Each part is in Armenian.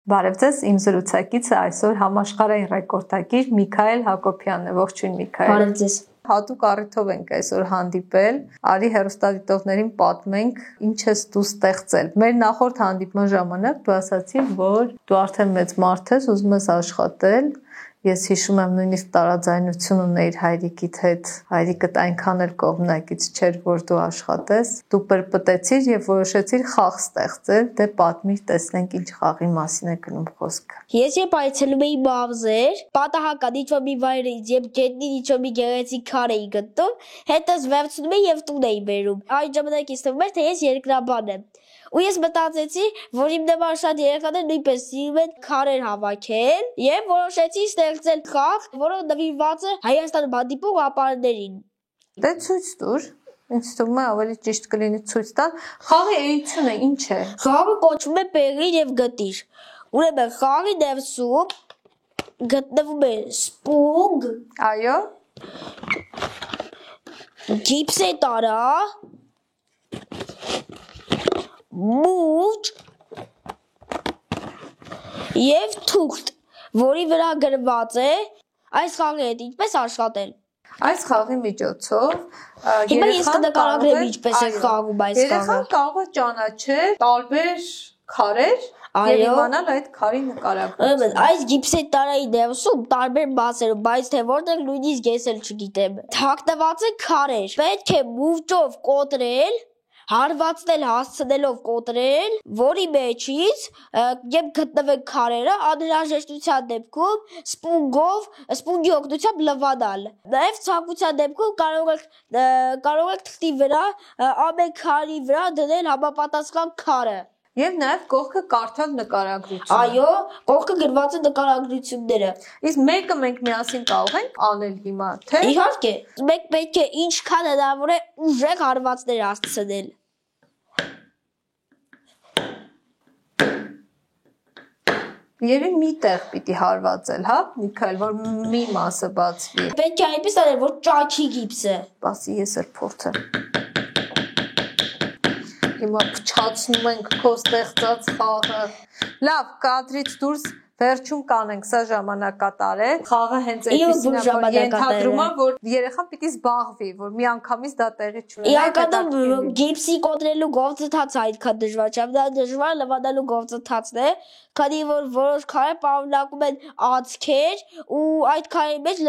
Բարև ձեզ, իմ զրուցակիցը այսօր համաշխարհային ռեկորդակիր Միքայել Հակոբյանն է, ողջույն Միքայել։ Բարև ձեզ։ Հատուկ առիթով ենք այսօր հանդիպել, արի հեռուստադիտողներին պատմենք, ինչ ես դու ստեղծել։ Մեր նախորդ հանդիպման ժամանակ դու ասացիր, որ դու արդեն մեծ մարդ ես, ուզում ես աշխատել։ Ես հիշում եմ նույնիսկ տարաձայնություն ունեիր հայրիկիդ հետ, հայրիկդ այնքան էլ կողմնակից չէր, որ դու աշխատես։ Դու պրպտեցիր եւ որոշեցիր խաղ ստեղծել, դե պատմիր, տեսնենք ինչ խաղի մասին է գնում խոսքը։ Ես երբ այցելում էի Մավզեր, պատահական ինչ-որ մի վայրից եւ գետնին ինչ-որ մի գեղեցիկ քար էի գտնում, հետս վերցնում էի եւ տուն էի բերում։ Այն ժամանակ ինձ թվում էր, թե ես երկրաբան եմ։ Ու ես մտածեցի, որ իմ նման շատ երեխաներ նույնպես սիրում են քարեր հավաքել եւ որոշեցի ստեղծել խաղ, որը նվիրված է Հայաստանում հանդիպող ապարներին։ Դե ցույց տուր։ Ինձ թվում է ավելի ճիշտ կլինի ցույց տալ։ Խաղի էությունը ինչ է։ Խաղը կոչվում է Պեղիր եւ Գտիր։ Ուրեմն խաղի ներսում գտնվում է սպունգ, Այո։ գիպսե տարա, մուրճ եւ թուղթ, որի վրա գրված է այս խաղի հետ ինչպես աշխատել։ Այս խաղի միջոցով Հիմա ես կնկարագրեմ ինչպես է խաղում այս խաղը։ Երեխան կարող է ճանաչել տարբեր քարեր եւ իմանալ այդ քարի նկարագրությունը։ Այս գիպսե տարայի ներսում տարբեր մասերում, բայց թե որտեղ նույնիսկ ես էլ չգիտեմ։ Թաքնված է քարեր։ Պետք է մուրճով կոտրել, հարվածնել հասցնելով կոտրել, որի մեջից երբ գտնվեն քարերը, անհրաժեշտության դեպքում սպունգի օգնությամբ լվանալ։ Նաև ցանկության դեպքում կարող եք թղթի վրա ամեն քարի վրա դնել համապատասխան քարը։ Եւ նաեւ կողքը կարդալ նկարագրությունը։ Այո, կողքը գրված է նկարագրությունները։ Իսկ մեկը մենք միասին կարող ենք անել հիմա, թե։ Իհարկե, մենք պետք է ինչքան հնարավոր է ուժեղ հարվածներ հասցնել։ Եվ մի տեղ պիտի հարվածել, հա, Միքայել, որ մի մասը բացվի։ Պետք է այնպես անել, որ ճաչի գիպսը։ Բասի ես էլ փորձեմ։ Հիմա փչացնում ենք քո ստեղծած խաղը։ Լավ, կադրից դուրս վերջում կանենք, սա ժամանակատար է։ Խաղը հենց այդպեսին է, որ ենթադրում է, որ երեխան պիտի զբաղվի, որ միանգամից դա տեղի չունենա։ Իրականում գիպսի կոտրելու գործընթացը այդքան դժվար չէ, դա դժվար լվանալու գործընթացն է, քանի որ որոշ քարեր պարունակում են անցքեր ու այդ քարերի մեջ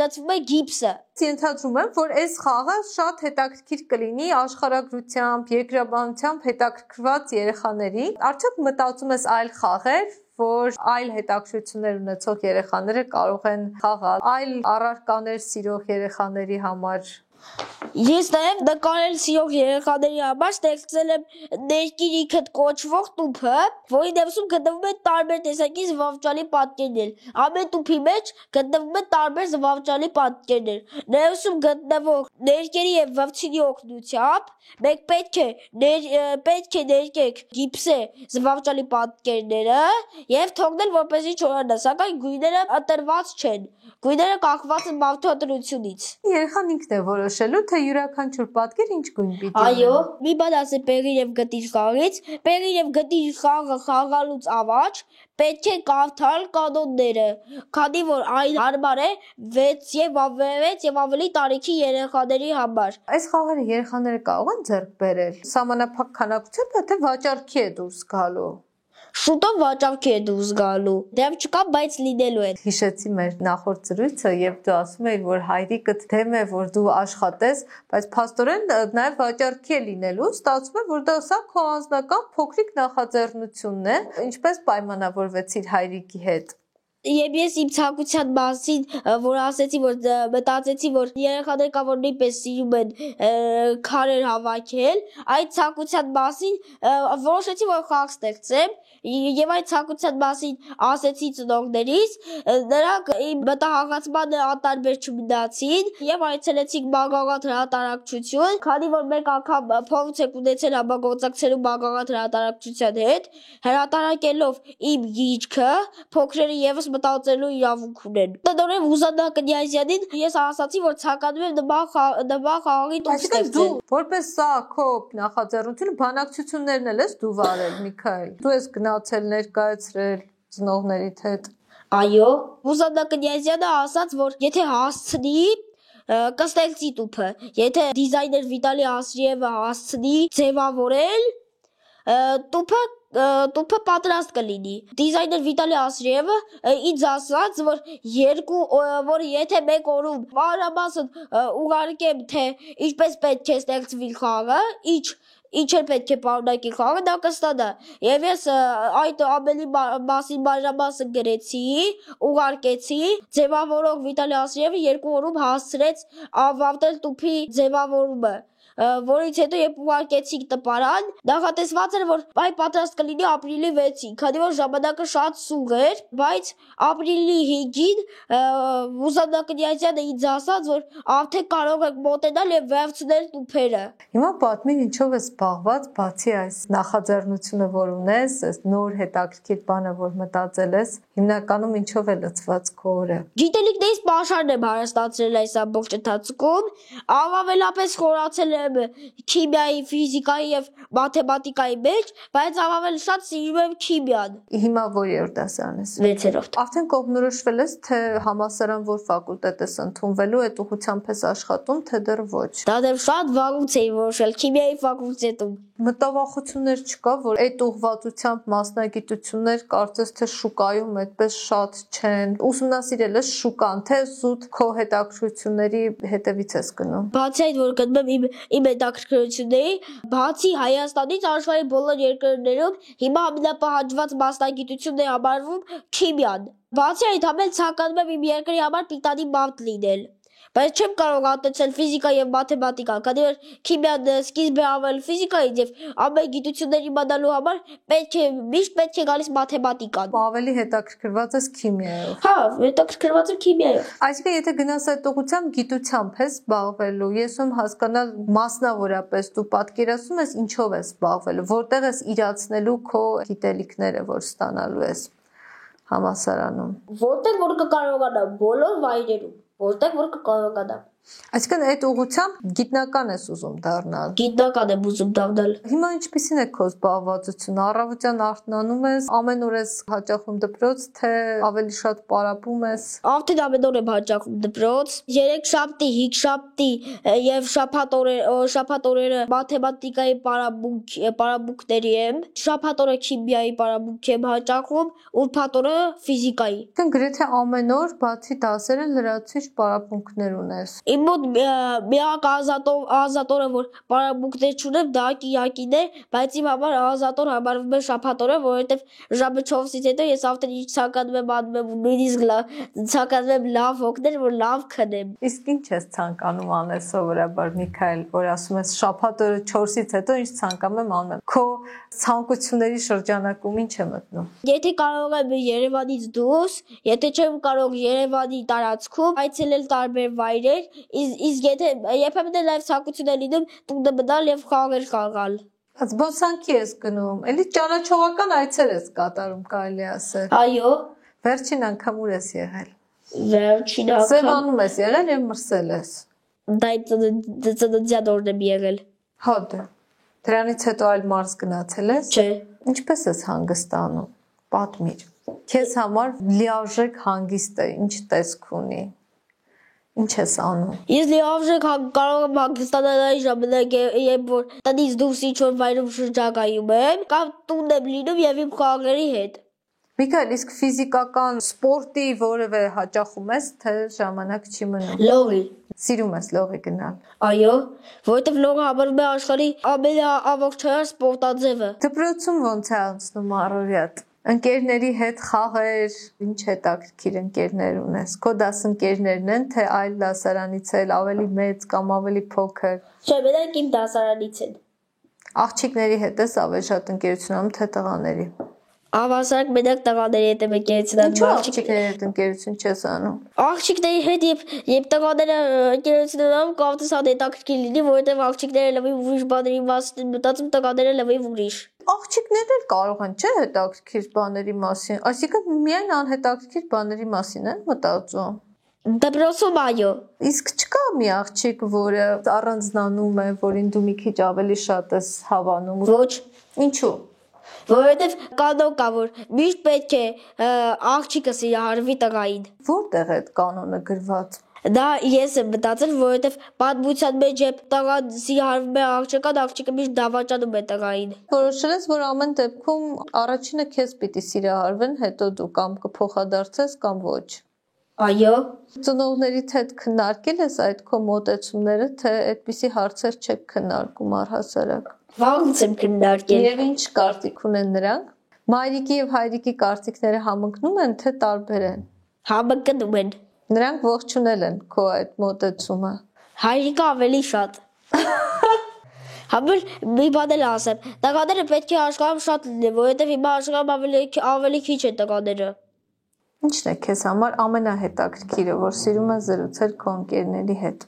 լցվում է գիպսը։ Ենթադրում եմ, որ այս խաղը շատ հետաքրքիր կլինի աշխարհագրությամբ, երկրաբանությամբ հետաքրքրված երեխաների։ Արդյոք մտածում ես այլ խաղեր, որ այլ հետաքրքրություններ ունեցող երեխաները կարող են խաղալ, այլ առարկաներ սիրող երեխաների համար։ Ես նաև նկարել սիրող երեխաների համար ստեղծել եմ ներքին ինքդ կոչվող տուփը, որի ներսում գտնվում են տարբեր տեսակի զվարճալի պատկերներ։ Ամեն տուփի մեջ գտնվում են տարբեր զվարճալի պատկերներ։ Ներսում գտնվող ներկերի եւ վվցինի օգնությամբ մենք պետք է ներկեք գիպսե զվարճալի պատկերները եւ թողնել որպեսզի չորանա, սակայն գույները ընտրված չեն։ Գույները կախված են մարդու ընտրությունից։ Երեխան ինքն է որոշելու, թե յուրաքանչյուր պատկեր ինչ գույն պիտի ունենա։ Այո, մի բան ասեմ Պեղիր եւ Գտիր խաղից։ Պեղիր եւ Գտիր խաղը խաղալուց առաջ պետք է կարդալ կանոնները, քանի որ այն հարմար է 6 եւ ավելի տարիքի երեխաների համար։ Այս խաղերը երեխաները կարող են ձեռք բերել։ Սահմանափակ քանակությամբ, թե վաճառքի է դուրս գալու։ Շուտով վաճառքի է դուրս գալու։ Դեմ չկա, բայց լինելու է։ Հիշեցի մեր նախորդ զրույցը եւ դու ասում էիր, որ հայրիկդ դեմ է, որ դու աշխատես, բայց փաստորեն նաեւ վաճառքի է լինելու։ Ստացվում է, որ դա սա քո անձնական փոքրիկ նախաձեռնությունն է։ Ինչպես պայմանավորվեցիր հայրիկի հետ։ Եվ ես իմ ցանկության մասին, որ ասեցի, որ մտածեցի, որ երեխաներ կա, որ նույնպես սիրում են քարեր հավաքել, այդ ցանկության մասին որոշեցի, որ խաղ ստեղծեմ, եւ այդ ցանկության մասին ասեցի ծնողներիս, նրանք իմ մտահղացմանը անտարբեր չմնացին եւ այցելեցին Մագաղաթ հրատարակչություն, քանի որ մեկ անգամ փորձ եք ունեցել համագործակցելու Մագաղաթ հրատարակչության հետ, հրատարակելով իմ գիրքը, փոքրերը եւս մտածելու իրավունք ունեն։ Տնօրեն Վուզաննա Կնյազյանին ես ասացի, որ ցանկանում եմ նման խաղի տոփ ստեղծել։ Դու որպես սա քո նախաձեռնությունը բանակցություններն ես դու վարել, Միքայել։ Դու ես գնացել ներկայացրել ծնողներիդ հետ։ Այո, Ռուսաննա Կնյազյանը ասաց, որ եթե հասցնի կստեղծի տուփը, եթե դիզայներ Վիտալի Ասրիևը հասցնի ձևավորել տուփը պատրաստ կլինի։ Դիզայներ Վիտալի Ասրիևը ինձ ասաց, որ եթե մեկ օրում մանրամասն ուղարկեմ, թե ինչպես պետք է ստեղծվի խաղը, ինչ է պետք է պարունակի խաղը, դա կստանա։ Եվ ես այդ ամենի մասին մանրամասն գրեցի, ուղարկեցի, ձևավորող Վիտալի Ասրիևը 2 օրում հասցրեց ավարտել տուփի ձևավորումը, որից հետո երբ ուղարկեցինք տպարան, նախատեսված էր, որ այն պատրաստ կլինի ապրիլի 6-ին, քանի որ ժամանակը շատ սուղ էր, բայց ապրիլի 5-ին Ռուսաննա Կնյազյանը ինձ ասաց, որ արդեն կարող եք մոտենալ եւ վերցնել տուփերը։ Հիմա պատմիր ինչով ես զբաղված, բացի այս նախաձեռնությունը, որ ունես, այս նոր հետաքրքիր բանը, որ մտածել ես, հիմնականում ինչով է լցված քո օրը։ Գիտելիքներից պաշարն եմ հարստացրել այս ամբողջ ընթացքում, առավելապես խորացել եմ քիմիայի, ֆիզիկայի եւ մաթեմատիկայի մեջ, բայց առավել շատ սիրում եմ քիմիան։ Հիմա որի՞րդ դասարան ես։ 6-րդ։ Արդեն կողմնորոշվել ես, թե համալսարան որ ֆակուլտետ ես ընդունվելու, այդ ուղղությամբ ես աշխատում, թե դեռ ոչ։ Դա դեռ շատ վաղուց էի որոշել քիմիայի ֆակուլտետում։ Մտավախություններ չկա, որ այդ ուղղվածությամբ մասնագիտություններ կարծես թե շուկայում այդպես շատ չեն։ Ուսումնասիրել ես շուկան, թե զուտ քո հետաքրքրությունների հետևից ես գնում։ Բացի այդ, որ գնում եմ իմ հետաքրքրությունների, բացի Հայաստանից աշխարհի բոլոր երկրներում հիմա ամենապահանջված մասնագիտությունն է համարվում քիմիան։ Բացի այդ, ամեն ցանկանում եմ իմ երկրի համար պիտանի մարդ լինել։ Բայց չեմ կարող արտացնել ֆիզիկա եւ մաթեմատիկա, քանի որ քիմիան սկիզբ է ավել ֆիզիկայից եւ ամեն գիտություններ իմանալու համար միշտ պետք է գալիս մաթեմատիկան։ Ավելի հետաքրքրված ես քիմիայով։ Հա, հետաքրքրված եմ քիմիայով։ Այսինքն եթե գնաս այդ ուղղությամբ գիտությամբ ես զբաղվելու, ես ում հասկանալ մասնավորապես դու պատկերացնում ես ինչով ես զբաղվելու, որտեղ ես իրացնելու քո գիտելիքները, որ ստանալու ես համալսարանում։ Որտեղ որ կկարողանամ բոլոր վայրերում, որտեղ որ կկարողանամ։ Այսինքն այդ ուղղությամբ գիտնական ես ուզում դառնալ։ Գիտնական եմ ուզում դառնալ։ Հիմա ինչպիսին է քո զբաղվածությունը։ Առավոտյան արթնանում ես, ամեն օր ես հաճախում դպրոց, թե ավելի շատ պարապում ես։ Արդեն ամեն օր եմ հաճախում դպրոց։ 3-շաբթի, 5-շաբթի եւ շաբաթ օրերը մաթեմատիկայի պարապմունքների եմ։ Շաբաթ օրը քիմիայի պարապմունք եմ հաճախում, ուրբաթ օրը ֆիզիկայի։ Այսինքն գրեթե ամեն օր բացի դասերը լրացուցիչ պարապմունքներ ունես։ Իմ մոտ միակ ազատ օրը, որ պարապմունքներ չունեմ, դա կիրակին է, բայց իմ համար ազատ օր համարվում է շաբաթ օրը, որովհետև ժամը 4-ից հետո ես արդեն ինչ ցանկանում եմ անում եմ, նույնիսկ ցանկանում եմ լավ հոգնել, որ լավ քնեմ։ Իսկ ինչ ես ցանկանում անել սովորաբար, Միքայել, որ ասում ես շաբաթ օրը 4-ից հետո ինչ ցանկանում եմ անում։ Քո ցանկությունների շրջանակում ինչ է մտնում։ Եթե կարող եմ Երևանից դուրս, եթե չեմ կարող Երևանի տարածքում այցելել տարբեր վայրեր, իսկ եթե երբեմն լայվ ցանկություն է լինում տունը մնալ եւ խաղեր խաղալ։ Զբոսանքի ես գնում, էլի ճանաչողական այցեր ես կատարում, կարելի ասել։ Այո։ Վերջին անգամ ուր ես եղել։ Վերջին անգամ Սևանում ես եղել եւ մրսել ես։ Դա ծննդյան օրն եմ եղել։ Հա դե։ Դրանից հետո այլ մարզ գնացել ես։ Չէ։ Ինչպես ես հանգստանում։ Պատմիր։ Քեզ համար լիարժեք հանգիստը ինչ տեսք ունի։ Ինչ ես անում։ Ես լիարժեք կարող եմ հանգստանալ այն ժամանակ, երբ որ տնից դուրս ինչ-որ վայրում շրջագայում եմ, կամ տուն եմ լինում եւ իմ խաղերի հետ։ Միքայել, իսկ ֆիզիկական սպորտի որևէ հաճախում ես, թե ժամանակ չի մնում։ Լողի։ Սիրում ես լողի գնալ։ Այո, որովհետև լողը համարվում է աշխարհի ամենաավողջարար սպորտաձևը։ Դպրոցում ոնց է անցնում առօրյադ։ Ընկերների հետ խաղեր, ինչ հետաքրքիր ընկերներ ունես։ Քո դասընկերներն են, թե այլ դասարանից էլ ավելի մեծ կամ ավելի փոքր։ Չէ, մենակ իմ դասարանից են։ Աղջիկների հետ ես ավելի շատ ընկերություն անում, թե տղաների։ Ավասարակ մենակ տղաների հետ եմ ընկերություն անում։ Ինչու աղջիկների հետ ընկերություն չես անում։ Աղջիկների հետ երբ տղաները ընկերություն անում, կարծես հետաքրքիր լինի, որովհետև աղջիկները լավի ուրիշ բաների մասին են մտածում, տղաները լավի ուրիշ։ Աղջիկներն էլ կարող են, չէ՞, հետաքրքիր բաների մասին, այսինքն միայն անհետաքրքիր բաների մասին են մտածում։ Դպրոցում այո։ Իսկ չկա մի աղջիկ, որը առանձնանում է, որին դու մի քիչ ավելի շատ ես հավանում։ Ոչ։ Ինչու։ Որովհետև կանոն կա, որ միշտ պետք է աղջիկը սիրահարվի տղային։ Որտեղ է այդ կանոնը գրված։ Դա ես եմ մտածել, որովհետև պատմության մեջ երբ տղան սիրահարվում է աղջկան, աղջիկը միշտ դավաճանում է տղային։ Որոշել ես, որ ամեն դեպքում առաջինը քեզ պիտի սիրահարվեն, հետո դու կամ կփոխադարձես կամ ոչ։ Այո։ Ծնողներիդ հետ քննարկել ես այդ քո մոտեցումները, թե այդպիսի հարցեր չեք քննարկում առհասարակ։ Վաղուց եմ քննարկել։ Եվ ինչ կարծիք ունեն նրանք։ Մայրիկի եւ հայրիկի կարծիքները համընկնում են, թե տարբեր են։ Համընկնում են։ Նրանք ողջունել են քո այդ մոտեցումը։ Հայրիկը ավելի շատ։ Համել մի բան էլ ասեմ։ Տղաները պետք է աշխարհում շատ լինեն, որովհետև հիմա աշխարհում ավելի քիչ է տղաները։ Ինչն է քեզ համար ամենահետաքրքիրը, որ սիրում ես զրուցել քո ընկերների հետ։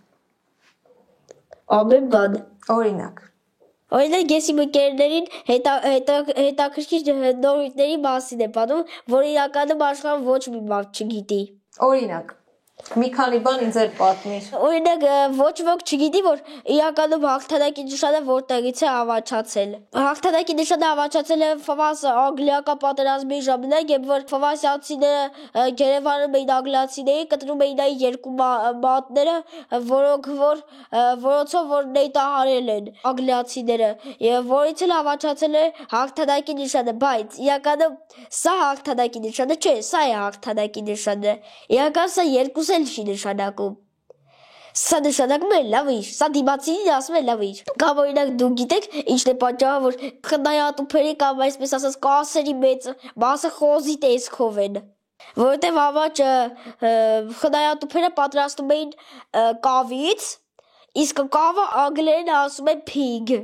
Ամեն բան։ Օրինակ։ Օրինակ ես իմ ընկերներին հետաքրքիր նորույթների մասին եմ պատմում, որ իրականում աշխարհում ոչ մի մարդ չգիտի։ Օրինակ։ Մի քանի բան ինձ էլ պատմիր։ Օրինակ ոչ ոք չգիտի, որ իրականում հաղթանակի նշանը որտեղից է ավաչացել։ Հաղթանակի նշանը ավաչացել է Ֆրանս անգլիական պատերազմի ժամանակ, երբ որ ֆրանսիացիները Երևանում էին անգլիացիների, կտրում էին այն երկու մատները, որոնցով որ նետահարել են անգլիացիները, եւ որից էլ ավաչացել է հաղթանակի նշանը, բայց իրականում սա հաղթանակի նշանը չէ, սա է հաղթանակի նշանը։ Իրականում սա երկուսը չի նշանակում։ Սա նշանակում է լավ իր, սա դիմացինին ասում է լավ իր։ Կամ օրինակ դու գիտեք ինչն է պատճառը, որ խնայատուփերի կամ այսպես ասած կասերի մեծ մասը խոզի տեսքով են։ Որովհետև ավաճ խնայատուփերը պատրաստում էին կավից, իսկ կավը անգլերեն ասում է pig։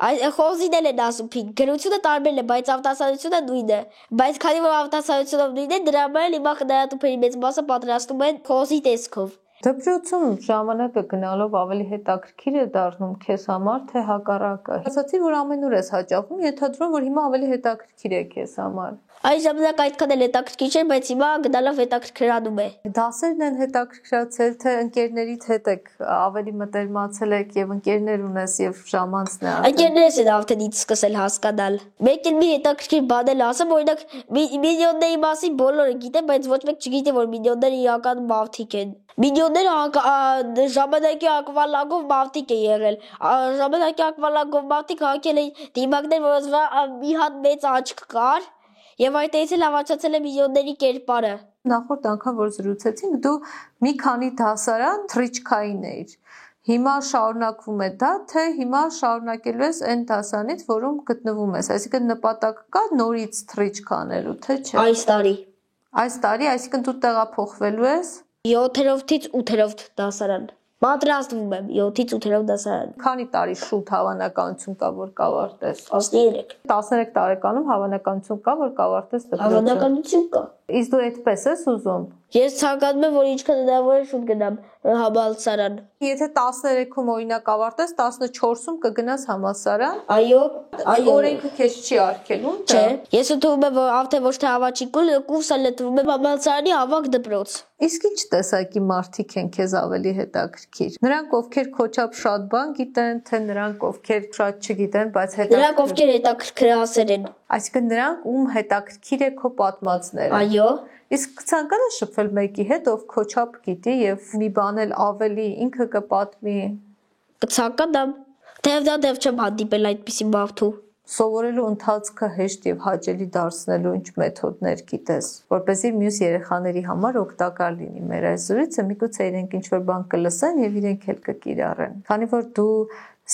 Խոզին էլ են ասում pig, գրությունը տարբեր է, բայց արտասանությունը նույնն է։ Բայց քանի որ արտասանությունը նույնն է, դրա համար հիմա խնայատուփերի մեծ մասը պատրաստում են խոզի տեսքով։ Դպրոցում ժամանակը գնալով ավելի հետաքրքիր է դառնում քեզ համար, թե հակառակը։ Ասացի, որ ամենուր ես հաճախում, ենթադրում, որ հիմա ավելի հետաքրքիր է քեզ համար։ Այս ժամանակ այդքան էլ հետաքրքիր չէ, բայց հիմա գնալով հետաքրքրանում է։ Դասերն են հետաքրքրացել, թե ընկերներիդ հետ եք ավելի մտերմացել եք եւ ընկերներ ունես եւ ժամանցն է։ Ընկերներս են արդեն ինձ սկսել հասկանալ։ Մեկ էլ մի հետաքրքիր բան էլ ասեմ, օրինակ միլիոնների մասին բոլորը գիտեն, բայց ոչ մեկ չգիտի, որ միլիոնները իրական մարդիկ են։ Միլիոնները ժամանակի ակվալանգով մարդիկ է եղել։ Ժամանակի ակվալանգով մարդիկ հակել էին դիմակներ, որոնց վրա մի հատ մեծ աչք կար, եւ այդտեղից էլ ավաչացել է միլիոնների կերպարը։ Նախորդ անգամ որ զրուցեցինք, դու մի քանի դասարան թռիչքային էիր։ Հիմա շարունակվում է դա, թե հիմա շարունակելու ես այն դասանից, որում գտնվում ես, այսինքն նպատակ կա նորից թռիչք անելու, թե չէ։ Այս տարի, այսինքն դու տեղափոխվելու ես 7-ից 8-րդ դասարան։ Պատրաստվում եմ 7-ից 8-րդ դասարան։ Քանի տարի շուտ հավանականություն կա, որ կավարտես։ 13։ 13 տարեկանում հավանականություն կա, որ կավարտես դպրոցը։ Հավանականություն կա։ Իսկ դու այդպես ես ուզում։ Ես ցանկանում եմ, որ ինչքան հնարավոր է շուտ գնամ համալսարան։ Եթե 13-ում օրինակ ավարտես, 14-ում կգնաս համալսարան։ Այո, Օրենքը քեզ չի արգելում, չէ։ Ես ընդունում եմ, որ արդեն ոչ թե ավաճի կուրսը լտվում եմ համալսարանի ավագ դպրոց։ Իսկ ինչ տեսակի մարդիկ են քեզ ավելի հետաքրքիր։ Նրանք, ովքեր քո չափ շատ բան գիտեն, թե նրանք, ովքեր շատ չգիտեն, բայց Նրանք, ովքեր հետաքրքրասեր են։ Այսինքն նրանք, ում հետաքրքիր է քո պատմածները։ Այո։ Իսկ ցանկանաս շփվել մեկի հետ, ով քո չափ գիտի եւ մի բան էլ ավելի ինքը կպատմի։ Կցանկանամ։ Դեռ չեմ հանդիպել այդպիսի մարդու։ Սովորելու ընթացքը հեշտ եւ հաճելի դարձնելու ինչ մեթոդներ գիտես, որպեսզի մյուս երեխաների համար օգտակար լինի մեր այս զրույցը, միգուցե իրենք ինչ-որ բան կլսեն եւ իրենք էլ կկիրառեն։ Քանի որ դու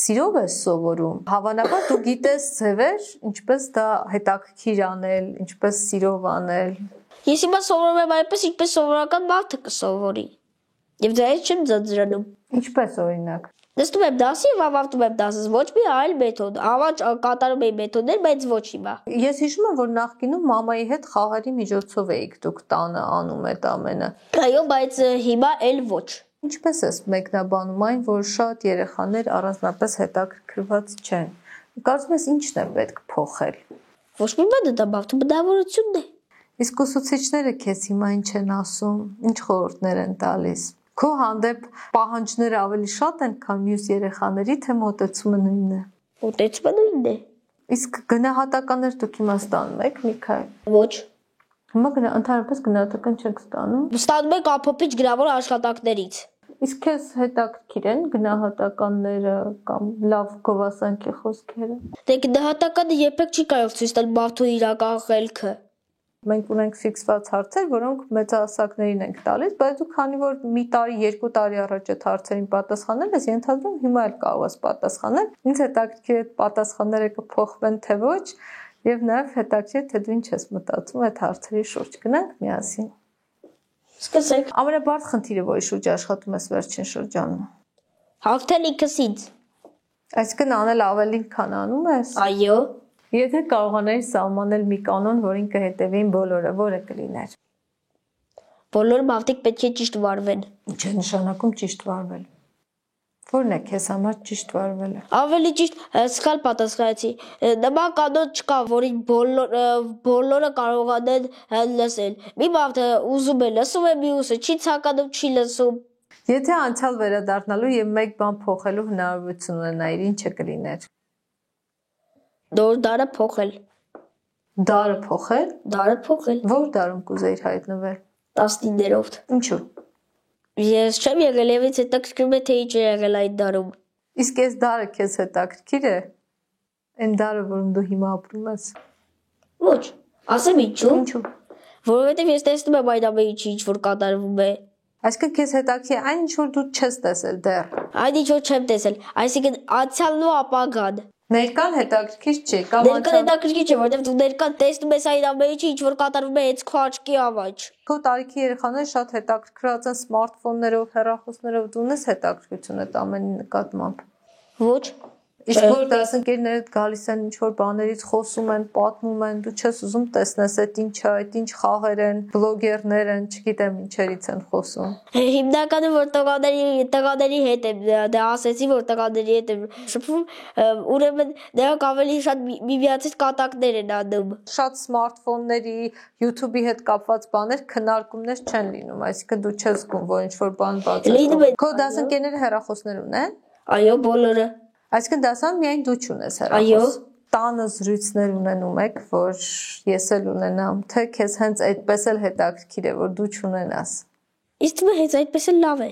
սիրով ես սովորում, հավանաբար դու գիտես ձևեր, ինչպես դա հետաքրքիր անել, ինչպես սիրով անել։ Ես հիմա սովորում եմ այնպես, ինչպես սովորական մարդը կսովորի։ Եվ դա չեմ ձանձրանում։ Ինչպես օրինակ։ Նստում եմ դասի եւ ավարտում եմ դասս, ոչ մի այլ մեթոդ։ Ավաճ կատարում եմ մեթոդներ, բայց ոչ հիմա։ Ես հիշում եմ, որ նախկինում մամայի հետ խաղերի միջոցով էիք դուք տանը անում այդ ամենը։ Այո, բայց հիմա էլ ոչ։ Ինչպես ես մեկնաբանում այն, որ շատ երեխաներ առանձնապես հետաքրքրված չեն։ Կարծում ես ինչն է պետք փոխել։ Ոչ մի բան դա մարդու բնավորությունն է։ Իսկ ուսուցիչները քեզ հիմա ինչ են ասում, ինչ խորհուրդներ են տալիս։ Քո հանդեպ պահանջները ավելի շատ են, քան մյուս երեխաների, թե մոտեցումը նույնն է։ Մոտեցումը նույնն է։ Իսկ գնահատականներ դուք հիմա ստանում եք, Միքայել։ Ոչ։ Հիմա ընդհանրապես գնահատական չեք ստանում։ Ստանում եք ամփոփիչ գրավոր աշխատանքներից։ Իսկ քեզ հետաքրքիր են գնահատականները կամ լավ գովասանքի խոսքերը։ Դե գնահատականը երբեք չի կարող ցույց տալ մարդու իրական խելքը։ Մենք ունենք ֆիքսված հարցեր, որոնք մեծահասակներին ենք տալիս, բայց դու քանի որ մի տարի, 2 տարի առաջ այդ հարցերին պատասխանել ես, ենթադրում հիմա էլ կարող ես պատասխանել։ Ինձ հետաքրքիր է այդ պատասխանները կփոխվեն թե ոչ, եւ նաեւ հետաքրքիր է թե դու ինչ ես մտածում այդ հարցերի շուրջ։ Գնանք միասին։ Սկսենք։ Ամենաբարդ խնդիրը, որի շուրջ աշխատում ես վերջին շրջանում։ Հաղթել ինքսից։ Այսինքն անել ավելին, քան անում ես։ Այո։ Եթե կարողանայի սահմանել մի կանոն, որին կհետևեին բոլորը, որը կլիներ։ Բոլոր մարդիկ պետք է ճիշտ վարվեն։ Ինչ է նշանակում ճիշտ վարվել։ Որն է քեզ համար ճիշտ վարվելը։ Ավելի ճիշտ սխալ պատասխանեցի։ Նման կանոն չկա, որին բոլորը կարողանան լսել։ Մի մարդ ուզում է լսում է, մյուսը չի ցանկանում, չի լսում։ Եթե անցյալ վերադառնալու եւ մեկ բան փոխելու հնարավորություն ունենայիր, ինչը կլիներ։ Նոր դարը փոխել։ Դարը փոխել։ Դարը փոխել։ Ո՞ր դարում կուզեիր հայտնվել։ 19-րդ։ Ինչու։ Ես չեմ եղել եւ ինձ հետաքրքրում է թե ինչ է եղել այդ դարում։ Իսկ այս դարը քեզ հետաքրքիր է։ Այն դարը, որում դու հիմա ապրում ես։ Ոչ, ասեմ ինչու։ Ինչու։ Որովհետեւ ես տեսնում եմ այդ ամեն ինչը, ինչ որ կատարվում է։ Այսինքն քեզ հետաքրքիր այն ինչ որ դու չես տեսել դեռ։ Այն ինչ որ չեմ տեսել, այսինքն անցյալն ու ապագան։ Ներկան հետաքրքիր չէ, կամ Ներկան հետաքրքիր չէ, որովհետև դու ներկան տեսնում ես այն ամեն ինչը, ինչ որ կատարվում է հենց քո աչքի առաջ։ Քո տարիքի երեխաները շատ հետաքրքրված են սմարթֆոններով, հեռախոսներով, դու ունես հետաքրքրություն այդ ամենի նկատմամբ։ Ոչ։ Իսկ որ դասընկերներդ գալիս են ինչ որ բաներից խոսում են, պատմում են, դու չես ուզում տեսնես այդ ինչա, այդ ինչ խաղեր են, բլոգերներ են, չգիտեմ ինչերից են խոսում։ Հիմնականում որ տղաների հետ եմ, դա ասեցի որ տղաների հետ եմ շփվում, ուրեմն նրանք ավելի շատ միմյանցից կատակներ են անում։ Շատ սմարթֆոնների, YouTube-ի հետ կապված բաներ քննարկումներ չեն լինում, այսինքն դու չես զգում, որ ինչ որ բան բացատրում։ Քո դասընկերները հեռախոսներ ունեն։ Այո, բոլորը։ Այսինքն դասան միայն դու չունես հեռախոս։ Տանը զրույցներ ունենում եք, որ ես էլ ունենամ, թե քեզ հենց այդպես էլ հետաքրքիր է, որ դու չունենաս։ Իսկ դու հենց այդպես էլ լավ է։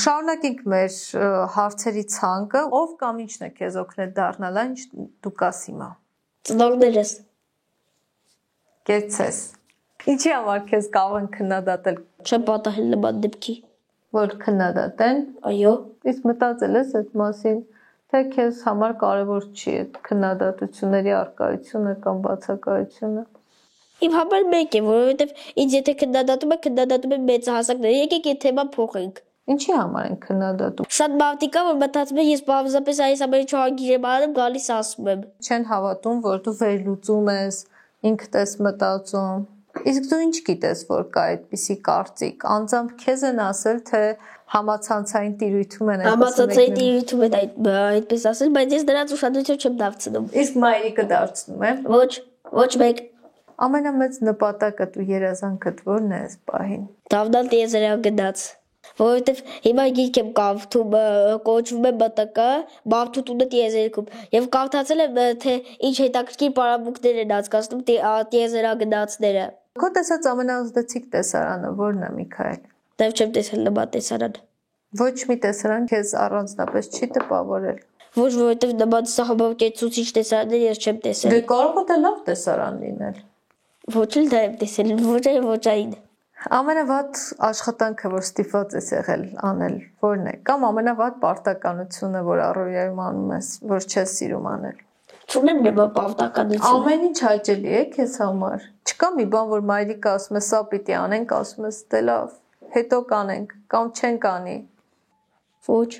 Շարունակենք մեր հարցերի ցանկը, ով կամ ինչն է քեզ օգնել դառնալ այն, ինչ դու կաս հիմա։ Ծնողներս։ Կեցես։ Ինչի համար քեզ կարող են քննադատել։ Չեմ պատահել նման դեպքի։ Որ քննադատեն։ Այո։ Իսկ մտածել ես այդ մասին, թե քեզ համար կարևոր չի այդ քննադատությունների առկայությունը կամ բացակայությունը։ Իմ համար մեկ է, որովհետև ինձ եթե քննադատում են մեծահասակները, եկեք այդ թեման փոխենք։ Ինչի համար են քննադատում։ Շատ մարդիկ կա, որ մտածում են ես բավականապես այս ամենը չհագիր եմ անում, գալիս ասում եմ։ Չեն հավատում, որ դու վերլուծում ես, ինքդ ես մտածում։ Իսկ դու ինչ գիտես, որ կա այդպիսի կարծիք։ Անձամբ քեզ են ասել, թե համացանցային տիրույթում են Համացանցային տիրույթում են այդպես ասել, բայց ես դրանց ուշադրություն չեմ դարձնում։ Իսկ մայրիկը դարձնում է։ Ոչ մեկ։ Ամենամեծ նպատակը դու երազանքդ ո՞րն է այս պահին։ Դավնալ տիեզերական գնաց։ Որովհետև հիմա գիրք եմ կարդում, կոչվում է ԲՏԿ, Մարդու տունը տիեզերքում, եւ կարդացել եմ, թե ինչ հետաքրքիր պարապմունքներ են անցկացնում տիեզերագնացները։ Քո տեսած ամենաազդեցիկ տեսարանը ո՞րն է, Միքայել։ Դեռ չեմ տեսել նման տեսարան։ Ոչ մի տեսարան քեզ առանձնապես չի տպավորել։ Ոչ, որովհետև նման սահմանքեցուցիչ տեսարաններ ես չեմ տեսել։ Դե կարող է լավ տեսարան լինել։ Ոչ էլ դա եմ տեսել, ոչ այն։ Ամենավատ աշխատանքը, որ ստիպված ես եղել անել, ո՞րն է։ Կամ ամենավատ պարտականությունը, որ առօրյայում անում ես, որ չես սիրում անել։ Չունեմ նման պարտականություն։ Ամեն ինչ հաճելի է քեզ համար։ Չկա մի բան, որ մայրիկը ասում է, սա պիտի անենք, ասում ես, դե լավ, հետո կանենք, կամ չենք անի։ Ոչ։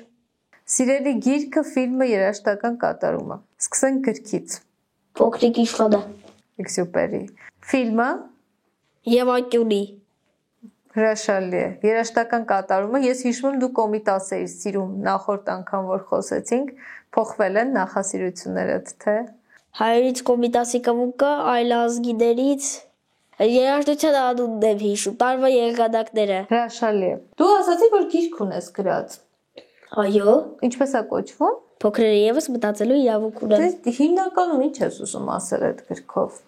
Սիրելի գիրքը, ֆիլմը, երաժշտական կատարումը։ Սկսենք գրքից։ Փոքրիկ իշխանը։ Էքսյուպերի։ Ֆիլմը Եվ անկյունի։ հրաշալի է։ Երաժշտական կատարումը, ես հիշում եմ դու կոմիտաս էիր սիրում նախորդ անգամ, որ խոսեցինք, փոխվել են նախասիրություններդ, թե։ Հայերից կոմիտասի կվում կա, այլ ազգիներից երաժշտության անունն եմ հիշում, տարվա եղանակները։ Հրաշալի է։ Դու ասացի, որ գիրք ունես գրած։ Այո։ Ինչպես է կոչվում։ փոքրերը եւս մտածելու իրավունք ունեն։ Դե հիմնականում ինչ ես ուզում ասել այդ գրքով։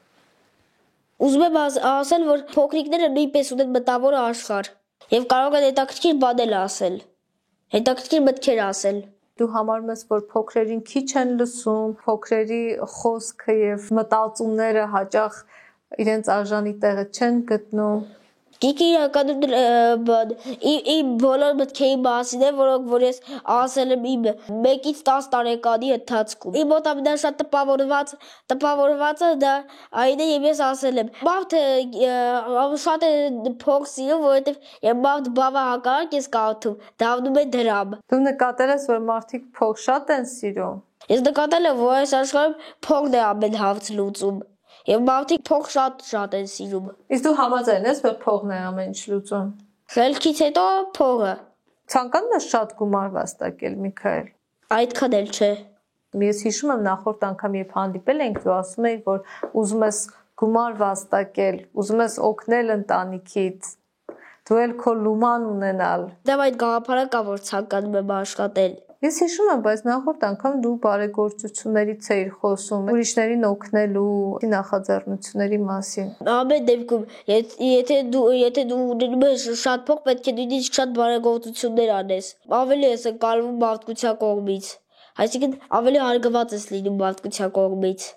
Ուզում եմ ասել, որ փոքրիկները նույնպես ունեն մտավոր աշխարհ եւ կարող են հետաքրքիր բաներ ասել, հետաքրքիր մտքեր ասել։ Դու համարում ես, որ փոքրերին քիչ են լսում, փոքրերի խոսքը եւ մտածումները հաճախ իրենց արժանի տեղը չեն գտնում։ Գիտի իրականում իմ բոլոր մտքերի մասին է, որոնք որ ես ասել եմ իմ 1-ից 10 տարեկանի ընթացքում։ Իմ մոտ ամենաշատ տպավորվածը դա այն է, եւ ես ասել եմ։ Մարդը շատ է փող սիրում, որովհետեւ երբ մարդ բավը հակառակ ես կարդում, դառնում է դրամ։ Դու նկատել ես, որ մարդիկ փող շատ են սիրում։ Ես նկատել եմ, որ այս աշխարհում փողն է ամեն հարց լուծում։ Եվ մարդիկ փող շատ են սիրում։ Իսկ դու համաձայն ես, որ փողն է ամեն ինչ լուծում։ Խելքից հետո փողը։ Ցանկանում ես շատ գումար վաստակել, Միքայել։ Այդքան էլ չէ։ Ես հիշում եմ նախորդ անգամ երբ հանդիպել ենք, դու ասում էիր, որ ուզում ես գումար վաստակել, ուզում ես օգնել ընտանիքից, դու էլ քո լուման ունենալ։ Դա այդ գաղափարը կա, որ ցանկանում եմ աշխատել։ Ես հիշում եմ, բայց նախորդ անգամ դու բարեգործություններից էիր խոսում, ուրիշներին օգնելու նախաձեռնությունների մասին։ Ամեն դեպքում, եթե դու ունենում ես շատ փող, պետք է նույնիսկ շատ բարեգործություններ անես։ Ավելի ես ընկալվում մարդկության կողմից։ Այսինքն ավելի հարգված ես լինում մարդկության կողմից։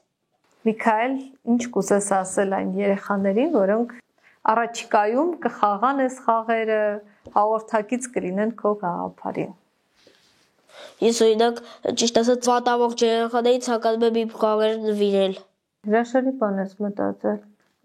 Միքայել, ինչ կուզես ասել այն երեխաներին, որոնք առաջիկայում կխաղան այս խաղերը, հաղորդակից կլինեն քո գաղափարին։ Ես օրինակ ճիշտ ասած վատամորճ երեխաների ցանկանում եմ իմ խաղերը նվիրել։ Հրաշալի բան ես մտածել։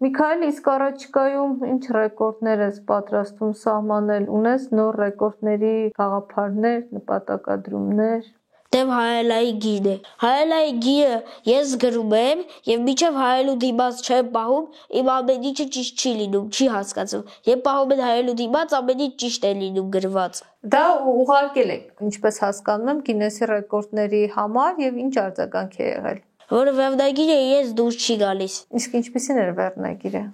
Միքայել, իսկ առաջիկայում ինչ ռեկորդներ ես պատրաստում սահմանել, ունես նոր ռեկորդների գաղափարներ, նպատակադրումներ։ Դեմ հայելայի գիրն է։ Հայելայի գիրը ես գրում եմ եւ մինչեւ հայելու դիմաց չեմ պահում, իմ ամեն ինչը ճիշտ չի լինում, չի հասկացում։ Երբ պահում են հայելու դիմաց, ամեն ինչ ճիշտ է լինում գրված։ Դա ուղարկել եք, ինչպես հասկանում եմ, Գինեսի ռեկորդների համար եւ ինչ արձագանք է եղել։ Որը վերնագիրը ես դուրս չի գալիս։ Իսկ ինչպիսին էր վերնագիրը։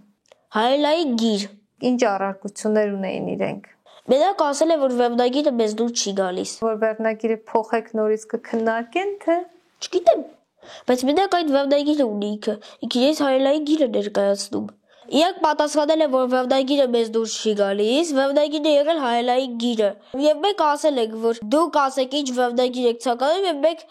Հայելայի գիր։ Ինչ առարկություններ ունեին իրենք։ Մենակ ասել է, որ վերնագիրը մեզ դուրս չի գալիս։ Որ վերնագիրը փոխեք նորից կքննարկեն, թե։ Չգիտեմ, բայց մենակ այդ վերնագիրը ունի ինքը։ Ինքը ես հայելայի գիրը ներկայացնում։ Իրանք պատասխանել են, որ վերնագիրը մեզ դուրս չի գալիս, վերնագիրը եղել հայելայի գիրը։ Եվ մենք ասել ենք, որ դուք ասեք ինչ վերնագիր եք ցանկանում, եւ մենք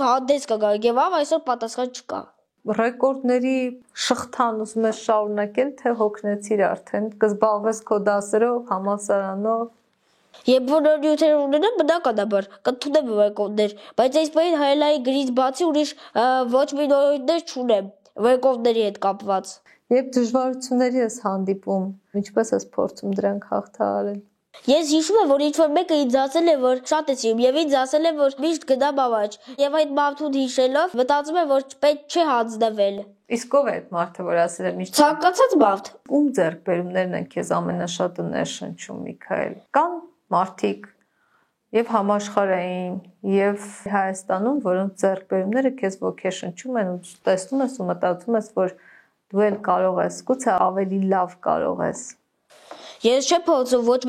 հանդես կգանք, եւ այսօր պատասխան չկա։ Ռեկորդների շղթան ուզում ես շարունակել, թե հոգնեցիր արդեն, կզբաղվես քո դասերով, համալսարանով։ Երբ որ նյութեր ունենամ, բնականաբար կընդունեմ ռեկորդներ, բայց այս պահին հայելայի գրից բացի ուրիշ ոչ մի նորույթներ չունեմ ռեկորդների հետ կապված։ Երբ դժվարությունների ես հանդիպում, ինչպես ես փորձում դրանք հաղթահարել։ Ես հիշում եմ, որ ինչ-որ մեկը ինձ ասել է, որ շատ է սիրում, եւ ինձ ասել է, որ միշտ գնամ առաջ, եւ այդ մարդուն հիշելով մտածում եմ, որ պետք չէ հանձնվել։ Իսկ ով է այդ մարդը, որ ասել է միշտ։ Ցանկացած մարդ։ Ում ձեռքբերումներն են քեզ ամենաշատը ներշնչում, Միքայել։ Կան մարդիկ եւ համաշխարհային, եւ Հայաստանում, որոնց ձեռքբերումները քեզ ոգեշնչում են ու տեսնում ես ու մտածում ես, որ դու էլ կարող ես, գուցե ավելի լավ կարող ես։ Ես չեմ փորձում ոչ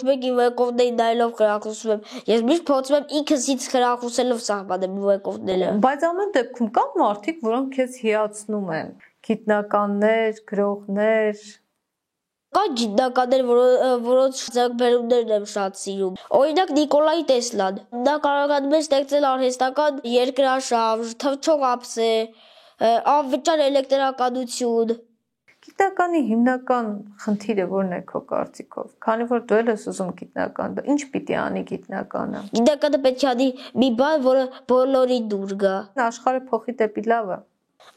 մեկի ռեկորդների նայելով խրախուսում եմ։ Ես միշտ փորձում եմ ինքս ինձ խրախուսելով սահմանեմ ռեկորդները։ Բայց ամեն դեպքում կան մարդիկ, որոնք քեզ հիացնում են։ Գիտնականներ, գրողներ։ Կան գիտնականներ, որոնց ձեռքբերումներն եմ շատ սիրում։ Օրինակ Նիկոլայ Տեսլան։ Նա կարողանում է ստեղծել արհեստական երկրաշարժ, թռչող ափսե, անվճար էլեկտրականություն։ Գիտնականի հիմնական խնդիրը ո՞րն է քո կարծիքով։ Քանի որ դու ես ուզում գիտնական, ինչ պիտի անի գիտնականը։ Գիտնականը պետք է անի մի բան, որը բոլորի դուր գա։ Աշխարհը փոխի դեպի լավը։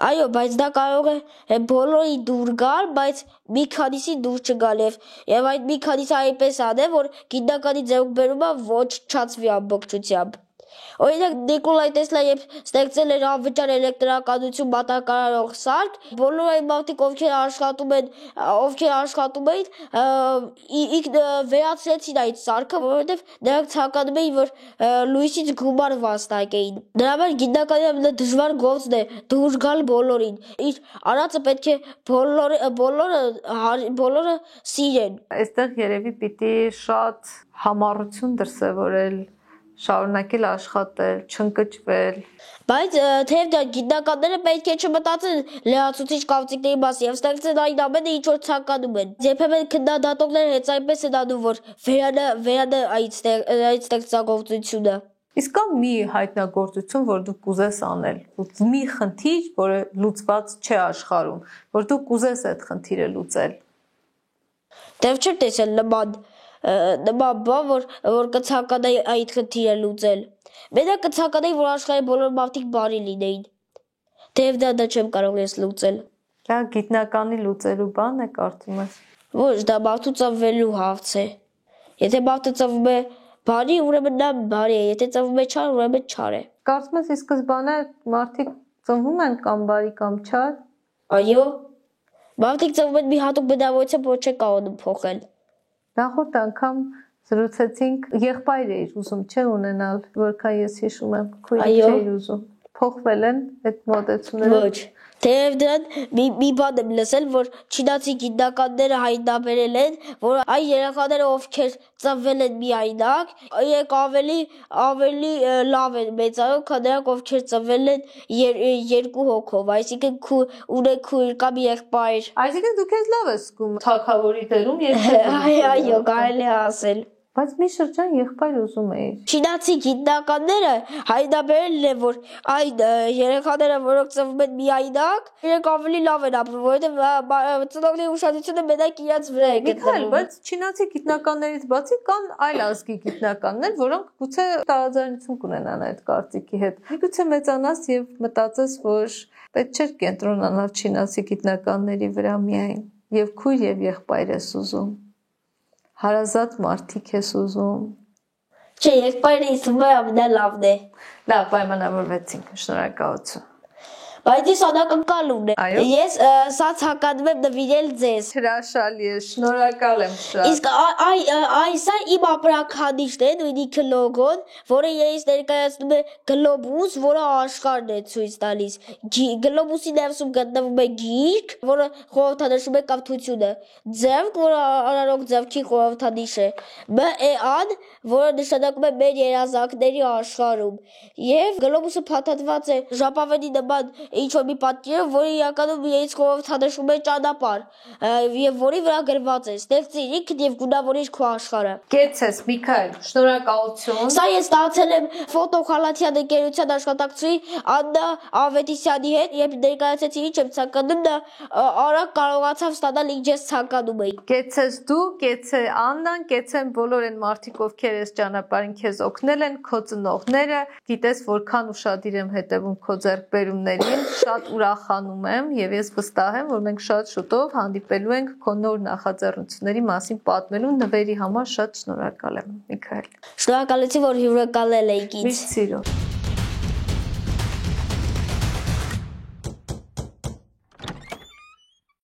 Այո, բայց դա կարող է բոլորի դուր գալ, բայց մի քանիսի դուր չգալ եւ այդ մի քանիսը այնպես անը, որ գիտնականի ձեռքբերումը ոչ չացվի ամբողջությամբ։ Օրինակ Նիկոլայ Տեսլան երբ ստեղծել էր անվճար էլեկտրականություն մատակարարող սարք, բոլոր այն մարդիկ, ովքեր աշխատում էին, ինքն վերացրեցին այդ սարքը, որովհետև նրանք ցանկանում էին, որ լույսից գումար վաստակեին։ Դրա համար գիտնականի ամենադժվար գործն է դուրս գալ բոլորին։ Իր արածը պետք է բոլորը սիրեն։ Այստեղ երևի պիտի շատ համառություն դրսևորել շարունակել աշխատել, չընկճվել։ Բայց թեև դա գիտնականները պետք է չմտածեն լրացուցիչ կապտիկների մասին եւ ստեղծեն այն ամենը, ինչ որ ցանկանում են։ Երբեմն քննադատողները հենց այնպես են անում, որ վերանը այդ ստեղծագործությունը։ Իսկ կա մի հայտնագործություն, որ դու կուզես անել, մի խնդիր, որը լուծված չէ աշխարհում, որ դու կուզես այդ խնդիրը լուծել։ Դեռ չեմ տեսել նման բան, որ կցանկանայի այդ խնդիրը լուծել։ Մենակ կցանկանայի, որ աշխարհի բոլոր մարդիկ բարի լինեին։ Թեև դա չեմ կարող ես լուծել։ Դա գիտնականի լուծելու բան է, կարծում ես։ Ոչ, դա մարդու ծնվելու հարց է։ Եթե մարդը ծնվում է բարի, ուրեմն նա բարի է, եթե ծնվում է չար, ուրեմն չար է։ Կարծում ես ի սկզբանե մարդիկ ծնվում են կամ բարի կամ չար։ Այո։ Մարդիկ ծնվում են մի հատուկ բնավորությամբ, որ չեն կարողանում փոխել։ Նախորդ անգամ զրուցեցինք, եղբայր էիր ուզում չէ ունենալ, որքան ես հիշում եմ, քույրիկ չէիր ուզում։ Փոխվել են այդ մոտեցումները։ Ոչ։ Թեև դրան մի բան եմ լսել, որ չինացի գիտնականները հայտնաբերել են, որ այն երեխաները, ովքեր ծնվել են միայնակ, իրենք ավելի լավ են մեծանում, քան նրանք, ովքեր ծնվել են երկու հոգով, այսինքն ունեն քույր կամ եղբայր։ Այսինքն դու քեզ լավ ես զգում թագավորի դերում եւ այո, կարելի է ասել։ Բայց մի շրջան եղբայր ուզում էիր։ Չինացի գիտնականները հայտնաբերել են, որ այն երեխաները, որոնք ծնվում են միայնակ, իրենք ավելի լավ են ապրում, որովհետև ծնողների ուշադրությունը մենակ իրենց վրա է գտնվում։ Բայց չինացի գիտնականներից բացի կան այլ ազգի գիտնականներ, որոնք գուցե տարաձայնություն կունենան այդ կարծիքի հետ։ Միգուցե մեծանաս եւ մտածես, որ պետք չէ կենտրոնանալ չինացի գիտնականների վրա միայն, եւ քույր եւ եղբայր ես ուզում։ Հարազատ մարդիկ ես ուզում։ Չէ, եղբայրը ինձ թվում է ամենալավն է։ Լավ, պայմանավորվեցինք, շնորհակալություն։ Բայց ես անակնկալում եմ։ Ես սա ցանկանում եմ նվիրել ձեզ։ Հրաշալի է, շնորհակալ եմ շատ։ Իսկ սա իմ ապրանքանիշն է, նույնիսկ լոգոն, որը ես ներկայացնում եմ գլոբուս, որը աշխարհն է ցույց տալիս։ Գլոբուսի ներսում գտնվում է գիրք, որը խորհրդանշում է կապությունը։ Ձևք, որը արարող ձևքի խորհրդանիշ է։ ՄԵԱ-ն, որը նշանակում է մեր երազանքների աշխարհում։ Եվ գլոբուսը փաթաթված է ժապավենի նման ինչ-որ մի պատկերով, որը իրականում իրենց խորհրդանշում է ճանապարհ, եւ որի վրա գրված է. «Ստեղծիր ինքդ եւ գունավորիր քո աշխարհը»։ Կեցես, Միքայել, շնորհակալություն։ Սա ես ստացել եմ Ֆոտո Խալաթյան ընկերության աշխատակցուհի Աննա Ավետիսյանի հետ, երբ ներկայացեցի ինչ եմ ցանկանում, նա արագ կարողացավ ստանալ ինչ ես ցանկանում էի։ Կեցես դու, կեցե Աննան, կեցեն բոլոր այն մարդիկ, ովքեր այս ճանապարհին քեզ օգնել են, քո ծնողները, գիտես որքան ուշադիր եմ հետևում քո ձեռքբերումներին, շատ ուրախանում եմ եւ ես վստահ եմ, որ մենք շատ շուտով հանդիպելու ենք քո նոր նախաձեռնությունների մասին պատմելու նվերի համար շատ շնորհակալ եմ, Միքայել։ Շնորհակալություն, որ հյուրընկալել եք ինձ։ Միշտ սիրով։